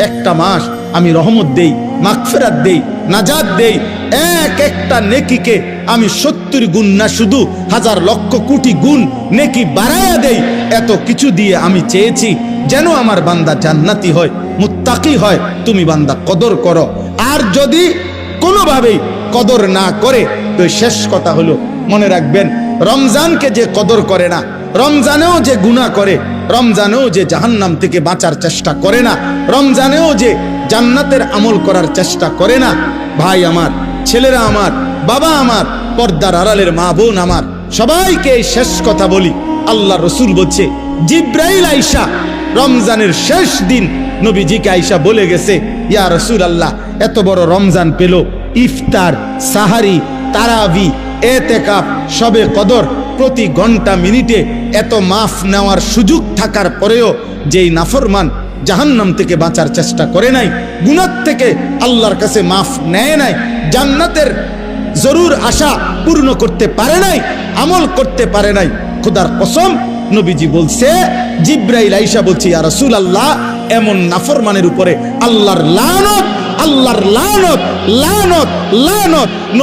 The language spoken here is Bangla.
একটা মাস আমি রহমত দেই, মাগফিরাত দেই, নাজাত দেই। এক একটা নেকিকে আমি 70 গুণ না, শুধু হাজার লক্ষ কোটি গুণ নেকি বাড়ায়া দেই। এত কিছু দিয়ে আমি চেয়েছি যেন আমার বান্দা জান্নাতি হয়, মুত্তাকি হয়। তুমি বান্দা কদর করো। আর যদি কোনোভাবেই কদর না করে, তো শেষ কথা হলো, মনে রাখবেন, রমজানকে যে কদর করে না, রমজানেও যে গুনাহ করে, রমজানেও যে জাহান্নাম থেকে বাঁচার চেষ্টা করে না, রমজানেও যে জান্নাতের আমল করার চেষ্টা করে না, ভাই আমার, ছেলেরা আমার, বাবা আমার, পর্দার আড়ালের মা বোন আমার, সবাইকে এই শেষ কথা বলি। আল্লাহ রসুল বলছে, জিব্রাইল আইসা রমজানের শেষ দিন নবীজিকে আইসা বলে গেছে, ইয়া রসুল আল্লাহ, এত বড় রমজান পেল, ইফতার, সাহারি, তারাবি, এতেকাফ, শবে কদর, প্রতি ঘন্টা মিনিটে এত মাফ নেওয়ার সুযোগ থাকার পরেও যেই নাফরমান জাহান্নাম থেকে বাঁচার চেষ্টা করে নাই, গুনাহ থেকে আল্লাহর কাছে মাফ নেয় নাই, জান্নাতের জরুর আশা পূর্ণ করতে পারে নাই, আমল করতে পারে নাই, খোদার কসম নবীজি বলছে, জিব্রাইল আইসা বলছে, ইয়া রাসূলুল্লাহ, এমন নাফরমানের উপরে আল্লাহর লানত, আল্লাহর লানত, লানত, লানত।